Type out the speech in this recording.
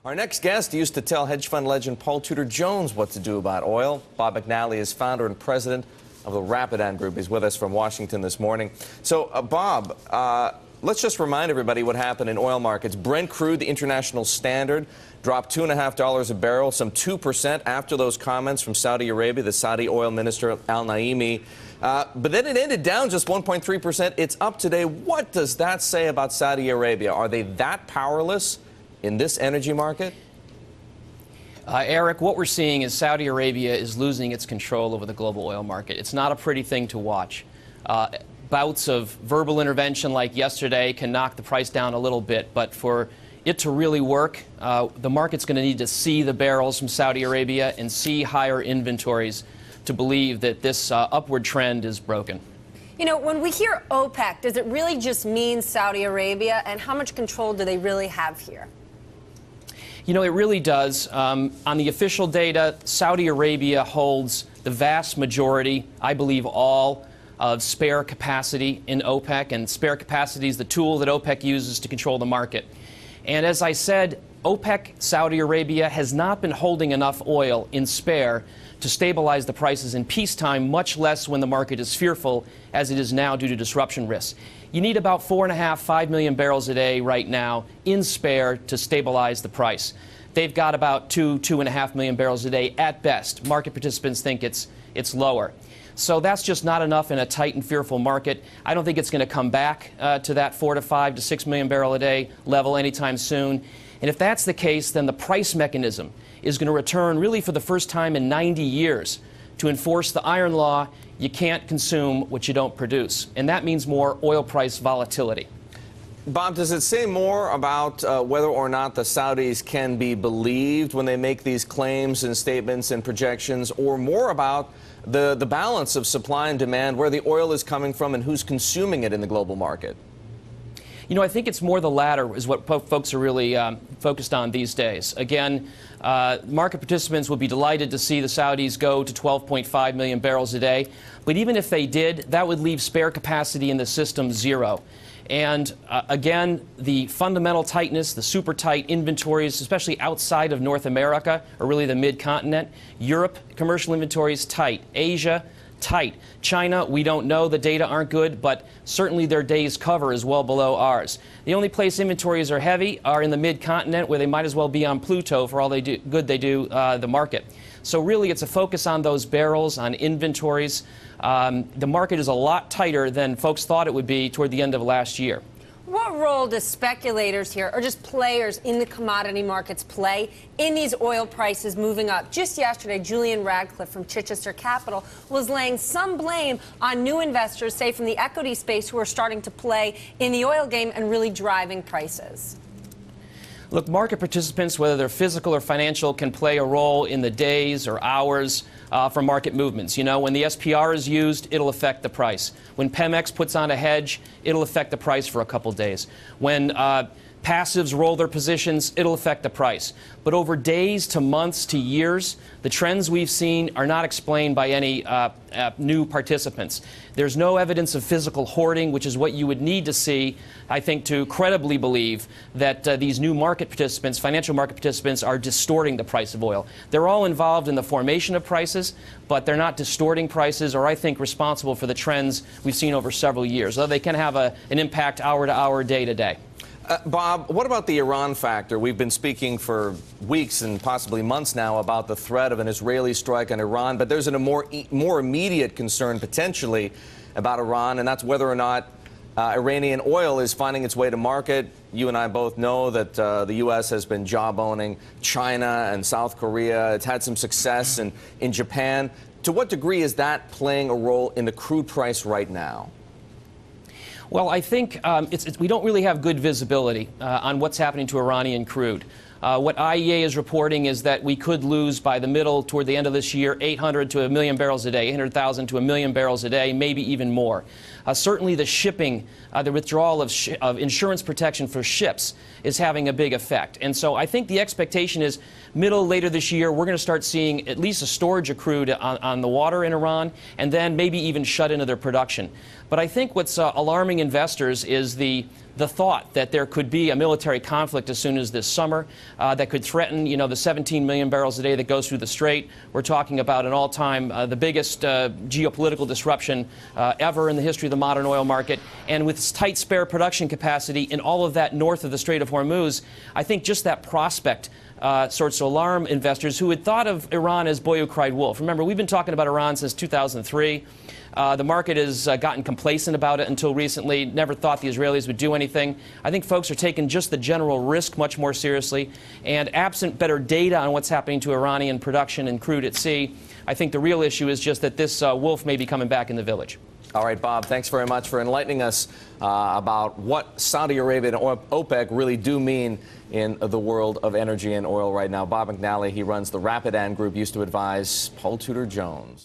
Our next guest used to tell hedge fund legend Paul Tudor Jones what to do about oil. Bob McNally is founder and president of the Rapidan Group. He's with us from Washington this morning. So, Bob, let's just remind everybody what happened in oil markets. Brent crude, the international standard, dropped $2.50 a barrel, some 2% after those comments from Saudi Arabia, the Saudi oil minister Al-Naimi. But then it ended down just 1.3%. It's up today. What does that say about Saudi Arabia? Are they that powerless in this energy market? Eric, what we're seeing is Saudi Arabia is losing its control over the global oil market. It's not a pretty thing to watch. Bouts of verbal intervention like yesterday can knock the price down a little bit, but for it to really work, the market's going to need to see the barrels from Saudi Arabia and see higher inventories to believe that this upward trend is broken. You know, when we hear OPEC, does it really just mean Saudi Arabia, and how much control do they really have here? You know, it really does. On the official data, Saudi Arabia holds the vast majority, I believe all, of spare capacity in OPEC, and spare capacity is the tool that OPEC uses to control the market. And as I said, OPEC, Saudi Arabia, has not been holding enough oil in spare to stabilize the prices in peacetime, much less when the market is fearful, as it is now due to disruption risks. You need about 5 million barrels a day right now in spare to stabilize the price. They've got about 2.5 million barrels a day at best. Market participants think it's lower. So that's just not enough in a tight and fearful market. I don't think it's going to come back to that 4 to 5 to 6 million barrel a day level anytime soon. And if that's the case, then the price mechanism is going to return really for the first time in 90 years to enforce the iron law. You can't consume what you don't produce. And that means more oil price volatility. Bob, does it say more about whether or not the Saudis can be believed when they make these claims and statements and projections, or more about the balance of supply and demand, where the oil is coming from and who's consuming it in the global market? You know, I think it's more the latter is what folks are really focused on these days. Again, market participants would be delighted to see the Saudis go to 12.5 million barrels a day. But even if they did, that would leave spare capacity in the system zero. And again, the fundamental tightness, the super tight inventories, especially outside of North America, or really the mid-continent. Europe, commercial inventories tight. Asia, tight. China, we don't know. The data aren't good, but certainly their days cover is well below ours. The only place inventories are heavy are in the mid-continent, where they might as well be on Pluto for all good they do the market. So really it's a focus on those barrels, on inventories. The market is a lot tighter than folks thought it would be toward the end of last year. What role do speculators here, or just players in the commodity markets, play in these oil prices moving up? Just yesterday, Julian Radcliffe from Chichester Capital was laying some blame on new investors, say from the equity space, who are starting to play in the oil game and really driving prices. Look, market participants, whether they're physical or financial, can play a role in the days or hours for market movements. You know, when the SPR is used, it'll affect the price. When Pemex puts on a hedge, it'll affect the price for a couple days. When passives roll their positions, it'll affect the price. But over days to months to years, the trends we've seen are not explained by any new participants. There's no evidence of physical hoarding, which is what you would need to see, I think, to credibly believe that these new market participants, financial market participants, are distorting the price of oil. They're all involved in the formation of prices, but they're not distorting prices or, I think, responsible for the trends we've seen over several years, though they can have an impact hour to hour, day to day. Bob, what about the Iran factor? We've been speaking for weeks and possibly months now about the threat of an Israeli strike on Iran, but there's a more immediate concern potentially about Iran, and that's whether or not Iranian oil is finding its way to market. You and I both know that the U.S. has been jawboning China and South Korea. It's had some success in Japan. To what degree is that playing a role in the crude price right now? Well, I think we don't really have good visibility on what's happening to Iranian crude. What IEA is reporting is that we could lose by the middle toward the end of this year 800 to 1 million barrels a day, 800,000 to 1 million barrels a day, maybe even more. Certainly the shipping, the withdrawal of insurance protection for ships is having a big effect. And so I think the expectation is later this year, we're going to start seeing at least a storage of crude on the water in Iran, and then maybe even shut into their production. But I think what's alarming investors is the the thought that there could be a military conflict as soon as this summer that could threaten, the 17 million barrels a day that goes through the strait. We're talking about an all-time, the biggest geopolitical disruption ever in the history of the modern oil market. And with tight spare production capacity in all of that north of the Strait of Hormuz, I think just that prospect sorts to alarm investors who had thought of Iran as boy who cried wolf. Remember, we've been talking about Iran since 2003. The market has gotten complacent about it until recently, never thought the Israelis would do anything. I think folks are taking just the general risk much more seriously. And absent better data on what's happening to Iranian production and crude at sea, I think the real issue is just that this wolf may be coming back in the village. All right, Bob, thanks very much for enlightening us about what Saudi Arabia and OPEC really do mean in the world of energy and oil right now. Bob McNally, he runs the Rapid Group, used to advise Paul Tudor Jones.